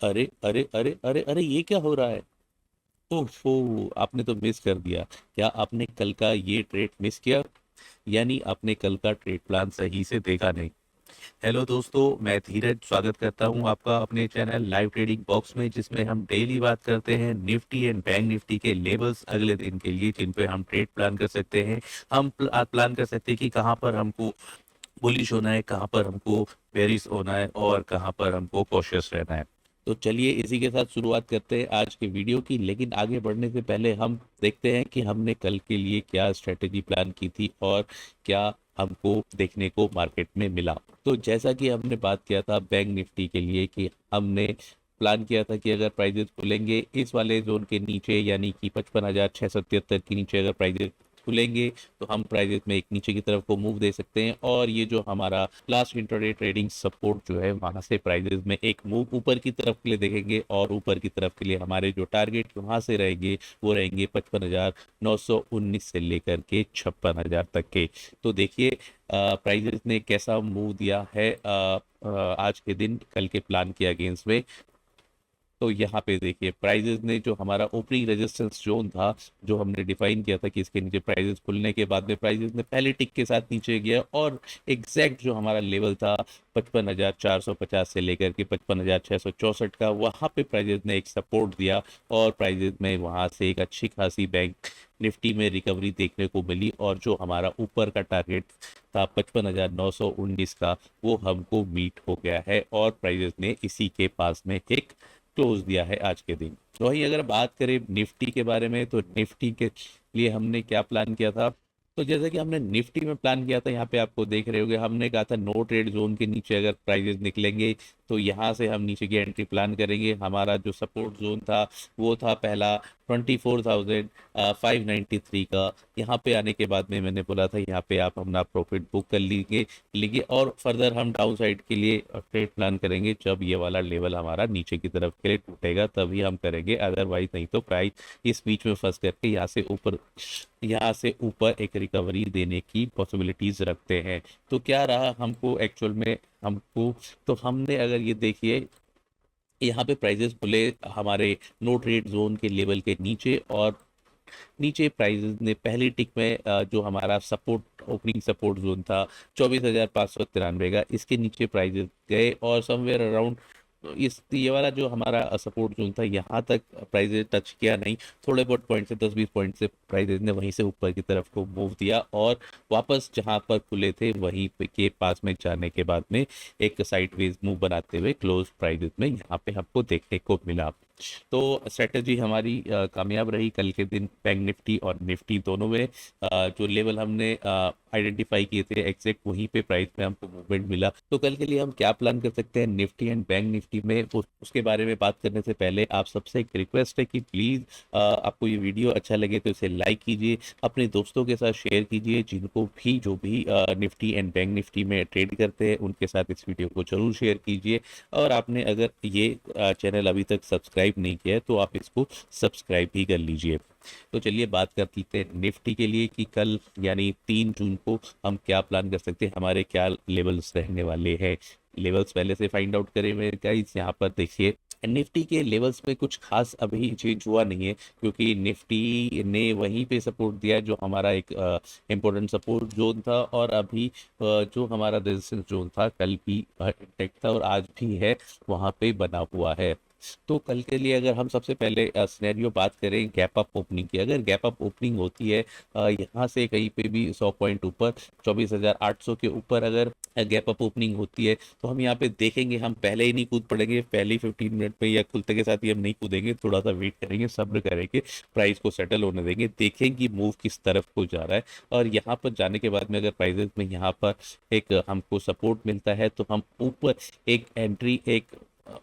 अरे अरे अरे अरे अरे, ये क्या हो रहा है? ओफो, आपने तो मिस कर दिया। क्या आपने कल का ये ट्रेड मिस किया? यानी आपने कल का ट्रेड प्लान सही से देखा नहीं। हेलो दोस्तों, मैं धीरज स्वागत करता हूं आपका अपने चैनल लाइव ट्रेडिंग बॉक्स में, जिसमें हम डेली बात करते हैं निफ्टी एंड बैंक निफ्टी के लेवल्स अगले दिन के लिए, जिन पे हम ट्रेड प्लान कर सकते हैं। हम प्लान कर सकते हैं कि कहां पर हमको बुलिश होना है, कहां पर हमको बेरिश होना है, और कहां पर हमको कॉशियस रहना है। तो चलिए इसी के साथ शुरुआत करते हैं आज के वीडियो की। लेकिन आगे बढ़ने से पहले हम देखते हैं कि हमने कल के लिए क्या स्ट्रेटेजी प्लान की थी और क्या हमको देखने को मार्केट में मिला। तो जैसा कि हमने बात किया था बैंक निफ्टी के लिए, कि हमने प्लान किया था कि अगर प्राइजेस खुलेंगे इस वाले जोन के नीचे, यानी कि 55,677 के नीचे अगर प्राइजेस खुलेंगे, तो हम प्राइजेस में एक नीचे की तरफ को मूव दे सकते हैं। और ये जो हमारा लास्ट इंटरडे ट्रेडिंग सपोर्ट जो है, वहां से प्राइजेस में एक मूव ऊपर की तरफ के लिए देखेंगे, और ऊपर की तरफ के लिए हमारे जो टारगेट वहां से रहेंगे वो रहेंगे 55,919 से लेकर के 56,000 तक के। तो देखिए प्राइजेस ने कैसा मूव दिया है आज के दिन कल के प्लान के अगेंस्ट में। तो यहाँ पे देखिए प्राइजेस ने जो हमारा ओपनिंग रेजिस्टेंस जोन था, जो हमने डिफाइन किया था कि इसके नीचे प्राइजेस खुलने के बाद में प्राइजेस ने पहले टिक के साथ नीचे गया, और एग्जैक्ट जो हमारा लेवल था 55,450 से लेकर के 55,664 का, वहाँ पे प्राइजेस ने एक सपोर्ट दिया। और प्राइजेस में वहाँ से एक अच्छी खासी बैंक निफ्टी में रिकवरी देखने को मिली, और जो हमारा ऊपर का टारगेट था 55,919 का, वो हमको मीट हो गया है, और प्राइजेस ने इसी के पास में एक क्लोज दिया है आज के दिन। तो वहीं अगर बात करें निफ्टी के बारे में, तो निफ्टी के लिए हमने क्या प्लान किया था? तो जैसे कि हमने निफ्टी में प्लान किया था, यहाँ पे आपको देख रहे होगे, हमने कहा था नो ट्रेड जोन के नीचे अगर प्राइजेस निकलेंगे तो यहाँ से हम नीचे की एंट्री प्लान करेंगे। हमारा जो सपोर्ट जोन था वो था पहला 24,593 का। यहाँ पे आने के बाद में मैंने बोला था यहाँ पे आप अपना प्रॉफिट बुक कर लीजिए, और फर्दर हम डाउन साइड के लिए ट्रेड प्लान करेंगे जब ये वाला लेवल हमारा नीचे की तरफ के लिए टूटेगा, तभी हम करेंगे। अदरवाइज नहीं तो प्राइस इस बीच में फंस करके यहाँ से ऊपर एक रिकवरी देने की पॉसिबिलिटीज रखते हैं। तो क्या रहा हमको एक्चुअल में, हमको, तो हमने अगर ये देखिए, यहाँ पे प्राइजेस खुले हमारे नो ट्रेड जोन के लेवल के नीचे, और नीचे प्राइजेस ने पहली टिक में जो हमारा सपोर्ट ओपनिंग सपोर्ट जोन था 24,593 का, इसके नीचे प्राइजेस गए, और समवेयर अराउंड इस ये वाला जो हमारा सपोर्ट जोन था, यहाँ तक प्राइजेस टच किया नहीं। थोड़े बहुत पॉइंट से 10-20 पॉइंट से प्राइजेस ने वहीं से ऊपर की तरफ को मूव दिया, और वापस जहां पर खुले थे वहीं पे के पास में जाने के बाद में एक साइडवेज मूव बनाते हुए क्लोज प्राइजेस में यहाँ पे हमको देखने को मिला। तो स्ट्रेटजी हमारी कामयाब रही कल के दिन बैंक निफ्टी और निफ्टी दोनों में। जो लेवल हमने आइडेंटिफाई किए थे एग्जैक्ट वहीं पे प्राइस में हमको मूवमेंट मिला। तो कल के लिए हम क्या प्लान कर सकते हैं निफ्टी एंड बैंक निफ्टी में, उसके बारे में बात करने से पहले आप सबसे एक रिक्वेस्ट है कि प्लीज़ आपको ये वीडियो अच्छा लगे तो इसे लाइक कीजिए, अपने दोस्तों के साथ शेयर कीजिए, जिनको भी जो भी निफ्टी एंड बैंक निफ्टी में ट्रेड करते हैं उनके साथ इस वीडियो को जरूर शेयर कीजिए। और आपने अगर ये चैनल अभी तक सब्सक्राइब नहीं किया है तो आप इसको सब्सक्राइब भी कर लीजिए। तो चलिए बात कर लेते हैं निफ्टी के लिए कि कल यानी 3 जून को हम क्या प्लान कर सकते हैं, हमारे क्या लेवल्स रहने वाले हैं। लेवल्स पहले से फाइंड आउट करें मेरे गाइस, यहाँ पर देखिए निफ्टी के लेवल्स में कुछ खास अभी चेंज हुआ नहीं है, क्योंकि निफ्टी ने वहीं पे सपोर्ट दिया जो हमारा एक इम्पोर्टेंट सपोर्ट जोन था, और अभी जो हमारा रेजिस्टेंस जोन था कल भी इंटैक्ट था और आज भी है, वहां पे बना हुआ है। तो कल के लिए अगर हम सबसे पहले सिनेरियो बात करें गैप अप ओपनिंग की, अगर गैप अप ओपनिंग होती है यहाँ से कहीं पे भी 100 पॉइंट ऊपर 24,800 के ऊपर अगर गैप अप ओपनिंग होती है, तो हम यहाँ पे देखेंगे, हम पहले ही नहीं कूद पड़ेंगे, पहले ही 15 मिनट में या खुलते के साथ ही हम नहीं कूदेंगे, थोड़ा सा वेट करेंगे, सब्र करेंगे, प्राइस को सेटल होने देंगे, देखेंगे मूव किस तरफ को जा रहा है। और यहाँ पर जाने के बाद में अगर प्राइजेस में यहाँ पर एक हमको सपोर्ट मिलता है, तो हम ऊपर एक एंट्री, एक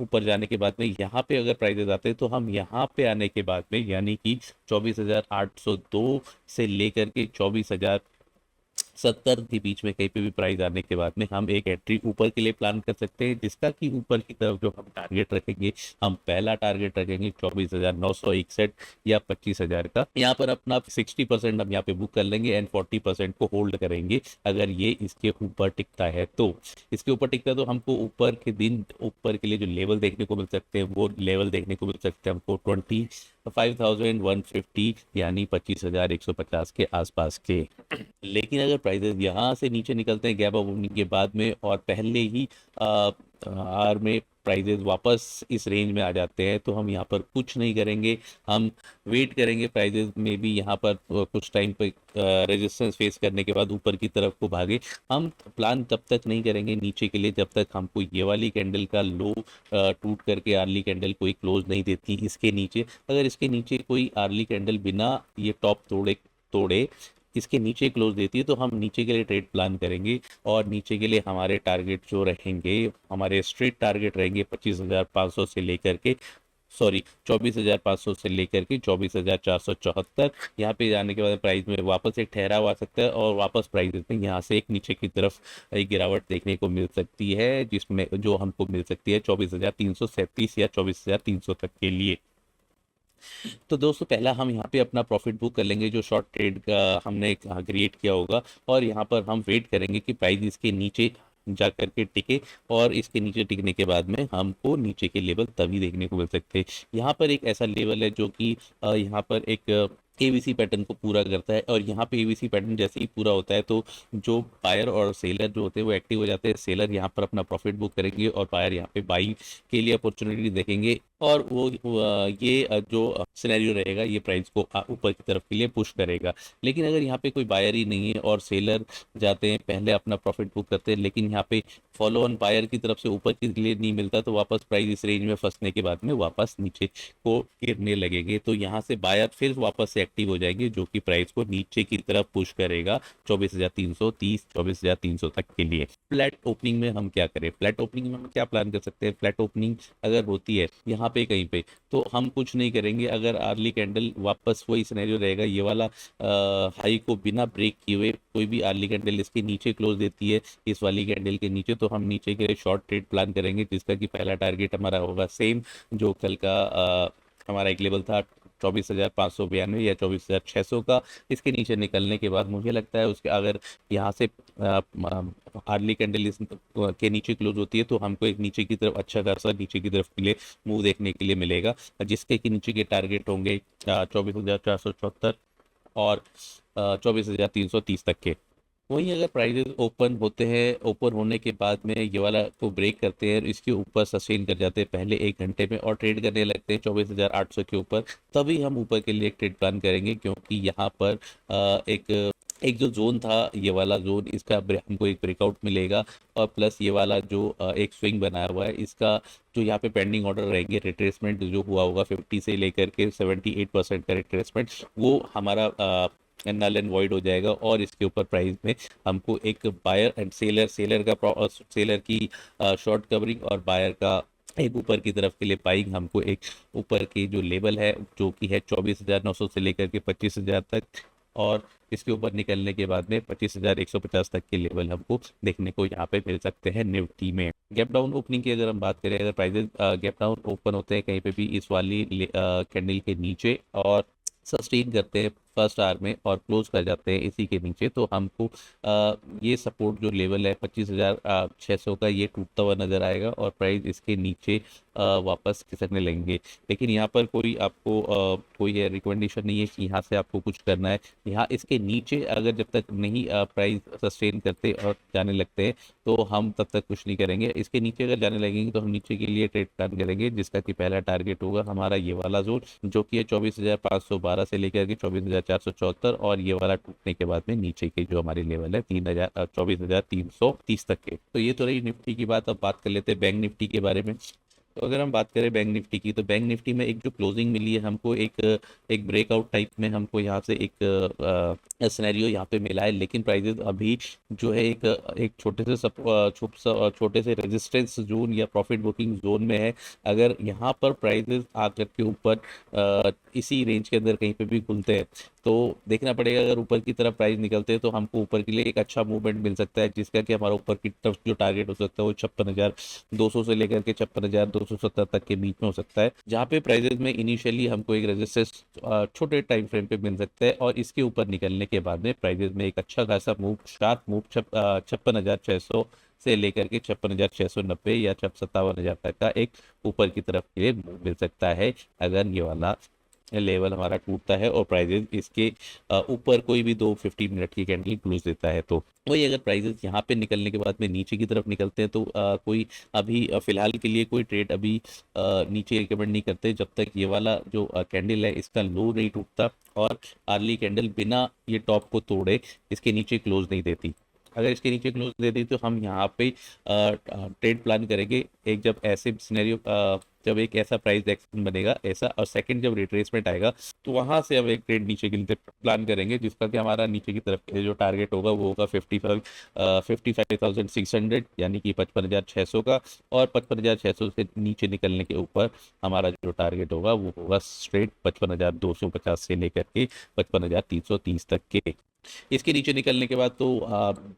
ऊपर जाने के बाद में यहाँ पे अगर प्राइजेस आते हैं, तो हम यहाँ पे आने के बाद में यानी कि 24,802 से लेकर के 24,000 70 के बीच में कहीं पे भी प्राइस आने के बाद में हम एक एंट्री ऊपर के लिए प्लान कर सकते हैं, जिसका कि ऊपर की तरफ जो हम टारगेट रखेंगे, हम पहला टारगेट रखेंगे 24,961 या 25,000 का। यहाँ पर अपना 60% हम यहाँ पे बुक कर लेंगे एंड 40% को होल्ड करेंगे। अगर ये इसके ऊपर टिकता है तो इसके ऊपर टिकता है तो हमको ऊपर के दिन ऊपर के लिए जो लेवल देखने को मिल सकते हैं वो लेवल देखने को मिल सकते हैं हमको 25,150 यानी 25,150 के आसपास के। लेकिन अगर प्राइसेस यहाँ से नीचे निकलते हैं गैप अप ओपनिंग के बाद में और पहले ही आर में प्राइजेस वापस इस रेंज में आ जाते हैं तो हम यहाँ पर कुछ नहीं करेंगे, हम वेट करेंगे। प्राइजेस में भी यहाँ पर कुछ टाइम पर रेजिस्टेंस फेस करने के बाद ऊपर की तरफ को भागे। हम प्लान तब तक नहीं करेंगे नीचे के लिए जब तक हमको ये वाली कैंडल का लो टूट करके आर्ली कैंडल कोई क्लोज नहीं देती इसके नीचे। अगर इसके नीचे कोई आर्ली कैंडल बिना ये टॉप तोड़े इसके नीचे क्लोज देती है तो हम नीचे के लिए ट्रेड प्लान करेंगे। और नीचे के लिए हमारे टारगेट जो रहेंगे, हमारे स्ट्रेट टारगेट रहेंगे 25,500 से लेकर के 24,500 से लेकर के 24,474। यहाँ पे जाने के बाद प्राइस में वापस एक ठहराव आ सकता है और वापस प्राइस में यहाँ से एक नीचे की तरफ एक गिरावट देखने को मिल सकती है, जिसमें जो हमको मिल सकती है 24,337 या 24,300 तक के लिए। तो दोस्तों पहला हम यहाँ पे अपना प्रॉफिट बुक कर लेंगे जो शॉर्ट ट्रेड का हमने क्रिएट किया होगा, और यहाँ पर हम वेट करेंगे कि प्राइस इसके नीचे जा करके टिके, और इसके नीचे टिकने के बाद में हमको नीचे के लेवल तभी देखने को मिल सकते हैं। यहाँ पर एक ऐसा लेवल है जो कि यहाँ पर एक एबीसी पैटर्न को पूरा करता है, और यहाँ पे एबीसी पैटर्न जैसे ही पूरा होता है तो जो बायर और सेलर जो होते हैं वो एक्टिव हो जाते हैं। सेलर यहाँ पर अपना प्रॉफिट बुक करेंगे और बायर यहाँ पे बाई के लिए अपॉर्चुनिटी देखेंगे, और ये जो सिनेरियो रहेगा ये प्राइस को ऊपर की तरफ के लिए पुश करेगा। लेकिन अगर यहाँ पे कोई बायर ही नहीं है और सेलर जाते हैं पहले अपना प्रॉफिट बुक करते हैं, लेकिन यहाँ पे फॉलो ऑन बायर की तरफ से ऊपर के लिए नहीं मिलता तो वापस प्राइस इस रेंज में फंसने के बाद में वापस नीचे को गिरने लगेंगे। तो यहाँ से बायर फिर वापस से एक्टिव हो जाएंगे जो कि प्राइस को नीचे की तरफ पुश करेगा 24,330 24,300 तक के लिए। फ्लैट ओपनिंग में हम क्या करें, फ्लैट ओपनिंग में हम क्या प्लान कर सकते हैं। फ्लैट ओपनिंग अगर होती है यहाँ पे कहीं पे तो हम कुछ नहीं करेंगे। अगर आर्ली कैंडल वापस वही सिनेरियो रहेगा, ये वाला हाई को बिना ब्रेक किए हुए कोई भी आर्ली कैंडल इसके नीचे क्लोज देती है इस वाली कैंडल के नीचे, तो हम नीचे के लिए शॉर्ट ट्रेड प्लान करेंगे, जिसका कि पहला टारगेट हमारा होगा सेम जो कल का हमारा एक लेवल था 24,592 या 24,600 का। इसके नीचे निकलने के बाद मुझे लगता है उसके अगर यहाँ से आर्ली कैंडल इस के नीचे क्लोज होती है तो हमको एक नीचे की तरफ अच्छा खासा नीचे की तरफ के लिए मूव देखने के लिए मिलेगा, जिसके कि नीचे के टारगेट होंगे 24,474 और 24,330 तक के। वहीं अगर प्राइजेस ओपन होते हैं, ओपन होने के बाद में ये वाला को ब्रेक करते हैं, इसके ऊपर सस्टेन कर जाते हैं पहले 1 घंटे में और ट्रेड करने लगते हैं 24,800 के ऊपर, तभी हम ऊपर के लिए एक ट्रेड प्लान करेंगे। क्योंकि यहाँ पर एक जो जोन था ये वाला जोन, इसका हमको एक ब्रेकआउट मिलेगा, और प्लस ये वाला जो एक स्विंग बनाया हुआ है इसका जो यहाँ पे पेंडिंग ऑर्डर रहेंगे, रिट्रेसमेंट जो हुआ होगा 50 से लेकर के 78% का रिट्रेसमेंट, वो हमारा नल एंड वॉइड हो जाएगा। और इसके ऊपर प्राइस में हमको एक बायर एंड सेलर का सेलर की शॉर्ट कवरिंग और बायर का एक ऊपर की तरफ के लिए बाइंग, हमको एक ऊपर की जो लेवल है जो कि है 24,900 से लेकर के 25,000 तक, और इसके ऊपर निकलने के बाद में 25,150 तक के लेवल हमको देखने को यहाँ पे मिल सकते हैं निफ्टी में। गैप डाउन ओपनिंग की अगर हम बात करें, अगर प्राइजेस गैप डाउन ओपन होते हैं कहीं पे भी इस वाली कैंडल के नीचे और सस्टेन करते हैं फर्स्ट आवर में और क्लोज कर जाते हैं इसी के नीचे, तो हमको ये सपोर्ट जो लेवल है 25,600 का ये टूटता हुआ नजर आएगा और प्राइस इसके नीचे वापस खिसकने लगेंगे। लेकिन यहाँ पर कोई आपको कोई रिकमेंडेशन नहीं है कि यहाँ से आपको कुछ करना है। यहाँ इसके नीचे अगर जब तक नहीं प्राइस सस्टेन करते और जाने लगते हैं तो हम तब तक कुछ नहीं करेंगे। इसके नीचे अगर जाने लगेंगे तो हम नीचे के लिए ट्रेड प्लान करेंगे, जिसका कि पहला टारगेट होगा हमारा ये वाला जोन जो कि है 24,512 से लेकर के 24,474, और ये वाला टूटने के बाद में नीचे के जो हमारे लेवल है 24,330 तक के। तो ये तो रही निफ्टी की बात। अब बात कर लेते हैं बैंक निफ्टी के बारे में। तो अगर हम बात करें बैंक निफ्टी की, तो बैंक निफ्टी में एक जो क्लोजिंग मिली है हमको, एक ब्रेकआउट टाइप में हमको यहाँ से एक सिनेरियो यहाँ पे मिला है, लेकिन प्राइजेस अभी जो है एक छोटे से रेजिस्टेंस जोन या प्रॉफिट बुकिंग जोन में है। अगर यहाँ पर प्राइजेस आकर के ऊपर इसी रेंज के अंदर कहीं पे भी खुलते हैं तो देखना पड़ेगा। अगर ऊपर की तरफ प्राइस निकलते हैं तो हमको ऊपर के लिए एक अच्छा मूवमेंट मिल सकता है, जिसका कि हमारा ऊपर की तरफ जो टारगेट हो सकता है वो 56,200 से लेकर के 56,270 तक के बीच में हो सकता है, जहाँ पे प्राइजेस में इनिशियली हमको एक रेजिस्टेंस छोटे टाइम फ्रेम पे मिल सकता है, और इसके ऊपर निकलने के बाद में प्राइजेस में एक अच्छा खासा मूव, शार्प मूव 56,600 से लेकर के 56,690 या 57,000 तक का एक ऊपर की तरफ के लिए मूव मिल सकता है, अगर ये वाला लेवल हमारा टूटता है और प्राइजेस इसके ऊपर कोई भी 2 15 मिनट की कैंडल क्लोज देता है। तो वही अगर प्राइजेस यहाँ पे निकलने के बाद में नीचे की तरफ निकलते हैं तो कोई अभी फिलहाल के लिए कोई ट्रेड अभी नीचे रिकमेंड नहीं करते, जब तक ये वाला जो कैंडल है इसका लो नहीं टूटता और अर्ली कैंडल बिना ये टॉप को तोड़े इसके नीचे क्लोज नहीं देती। अगर इसके नीचे क्लोज दे दी तो हम यहाँ पे ट्रेड प्लान करेंगे, एक जब ऐसे सिनेरियो जब एक ऐसा प्राइस एक्शन बनेगा ऐसा, और सेकंड जब रिट्रेसमेंट आएगा तो वहां से हम एक ट्रेड नीचे के लिए प्लान करेंगे, जिसका कि हमारा नीचे की तरफ के जो टारगेट होगा वो होगा 55,600 यानी कि 55,600 का, और 55,600 से नीचे निकलने के ऊपर हमारा जो टारगेट होगा वो होगा स्ट्रेट 55,250 से लेकर के 55,330 तक के। इसके नीचे निकलने के बाद तो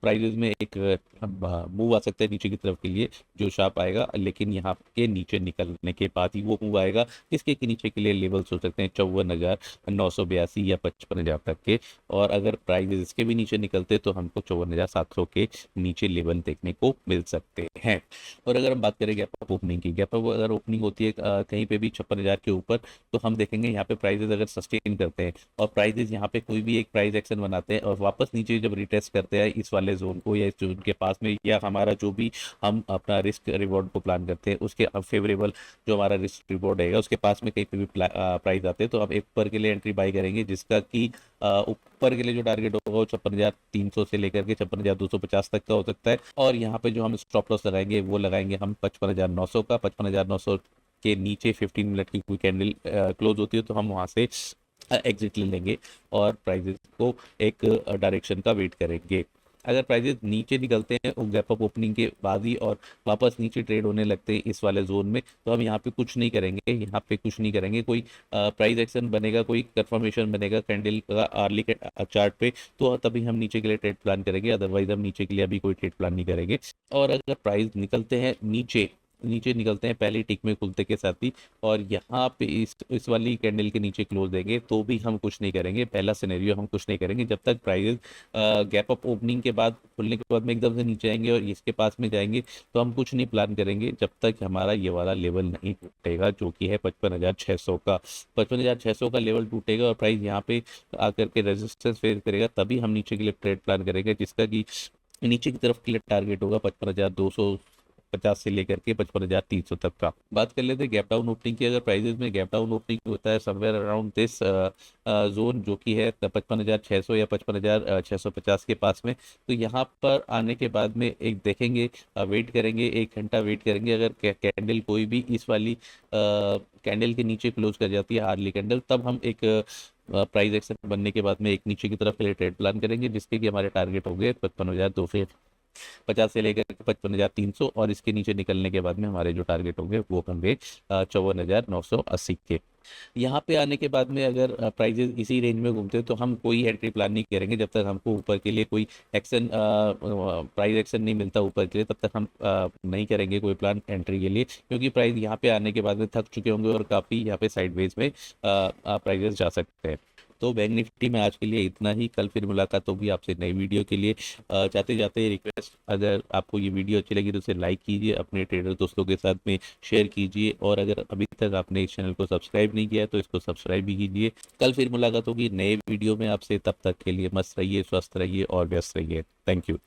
प्राइजेस में एक मूव आ सकता है नीचे की तरफ के लिए जो शार्प आएगा, लेकिन यहाँ के नीचे निकलने के बाद ही वो मूव आएगा। इसके के नीचे के लिए लेवल्स हो सकते हैं 54,982 या 55,000 तक के, और अगर प्राइजेस इसके भी नीचे निकलते तो हमको 54,700 के नीचे लेवल देखने को मिल सकते हैं। और अगर हम बात करें गैप अप ओपनिंग की, गैप अप अगर ओपनिंग होती है कहीं पे भी 56,000 के ऊपर, तो हम देखेंगे यहाँ पे प्राइजेस अगर सस्टेन करते हैं और प्राइजेस यहाँ पे कोई भी एक प्राइस एक्शन बनाते हैं और वापस नीचे जब रिटेस्ट करते हैं इस वाले जोन को या इस जोन के पास में, या हमारा जो भी हम अपना रिस्क रिवॉर्ड को प्लान करते हैं उसके फेवरेबल जो हमारा रिस्क रिवॉर्ड रहेगा उसके पास में कहीं पे भी प्राइस आते हैं, तो हम एक ऊपर के लिए एंट्री बाई करेंगे, जिसका कि ऊपर के लिए जो टारगेट होगा वो 56,300 से लेकर के 56,250 तक का हो सकता है, और यहाँ पे जो हम स्टॉप लॉस लगाएंगे वो लगाएंगे हम 55,900 का। 55,900 के नीचे 15 मिनट की कोई कैंडल क्लोज होती है तो हम वहां से एग्जिट ले लेंगे और प्राइजेस को एक डायरेक्शन का वेट करेंगे। अगर प्राइजेस नीचे निकलते हैं गैप अप ओपनिंग के बाद ही और वापस नीचे ट्रेड होने लगते हैं इस वाले जोन में, तो हम यहाँ पे कुछ नहीं करेंगे, यहाँ पे कुछ नहीं करेंगे। कोई प्राइस एक्शन बनेगा, कोई कंफर्मेशन बनेगा कैंडल का अर्ली चार्ट पे, तो तभी हम नीचे के लिए ट्रेड प्लान करेंगे, अदरवाइज हम नीचे के लिए अभी कोई ट्रेड प्लान नहीं करेंगे। और अगर प्राइस निकलते हैं नीचे नीचे निकलते हैं पहली टिक में खुलते के साथ ही, और यहाँ पे इस वाली कैंडल के नीचे क्लोज देंगे तो भी हम कुछ नहीं करेंगे। पहला सिनेरियो हम कुछ नहीं करेंगे जब तक प्राइजेस गैप अप ओपनिंग के बाद खुलने के बाद में एकदम से नीचे आएंगे और इसके पास में जाएंगे, तो हम कुछ नहीं प्लान करेंगे जब तक हमारा ये वाला लेवल नहीं टूटेगा जो कि है 55,600 का। 55,600 का लेवल टूटेगा और प्राइस यहाँ पे आकर के रेजिस्टेंस फेस करेगा, तभी हम नीचे के लिए ट्रेड प्लान करेंगे, जिसका कि नीचे की तरफ के लिए टारगेट होगा 55,250 से लेकर के 55,300 तक का। बात कर लेते हैं गैप डाउन ओपनिंग की। अगर प्राइजेस में गैप डाउन ओपनिंग होता है समवेयर अराउंड दिस जोन जो कि है 55,600 या 55,650 के पास में, तो यहाँ पर आने के बाद में एक देखेंगे, वेट करेंगे, 1 घंटा वेट करेंगे। अगर कैंडल कोई भी इस वाली कैंडल के नीचे क्लोज कर जाती है हार्डली कैंडल, तब हम एक प्राइस एक्शन बनने के बाद में एक नीचे की तरफ के लिए ट्रेड प्लान करेंगे, जिसके कि हमारे टारगेट हो गए 55,250 से लेकर 55,300, और इसके नीचे निकलने के बाद में हमारे जो टारगेट होंगे वो होंगे 54,980 के। यहाँ पे आने के बाद में अगर प्राइजेस इसी रेंज में घूमते हैं तो हम कोई एंट्री प्लान नहीं करेंगे जब तक हमको ऊपर के लिए कोई एक्शन प्राइस एक्शन नहीं मिलता ऊपर के लिए, तब तक हम नहीं करेंगे कोई प्लान एंट्री के लिए, क्योंकि प्राइस यहाँ पे आने के बाद में थक चुके होंगे और काफ़ी यहाँ पे साइडवेज में प्राइजेस जा सकते हैं। तो बैंक निफ्टी में आज के लिए इतना ही, कल फिर मुलाकात होगी आपसे नई वीडियो के लिए। जाते जाते रिक्वेस्ट, अगर आपको ये वीडियो अच्छी लगी तो उसे लाइक कीजिए, अपने ट्रेडर दोस्तों के साथ में शेयर कीजिए, और अगर अभी तक आपने इस चैनल को सब्सक्राइब नहीं किया है तो इसको सब्सक्राइब भी कीजिए। कल फिर मुलाकात होगी नए वीडियो में आपसे, तब तक के लिए मस्त रहिए, स्वस्थ रहिए और व्यस्त रहिए। Thank you.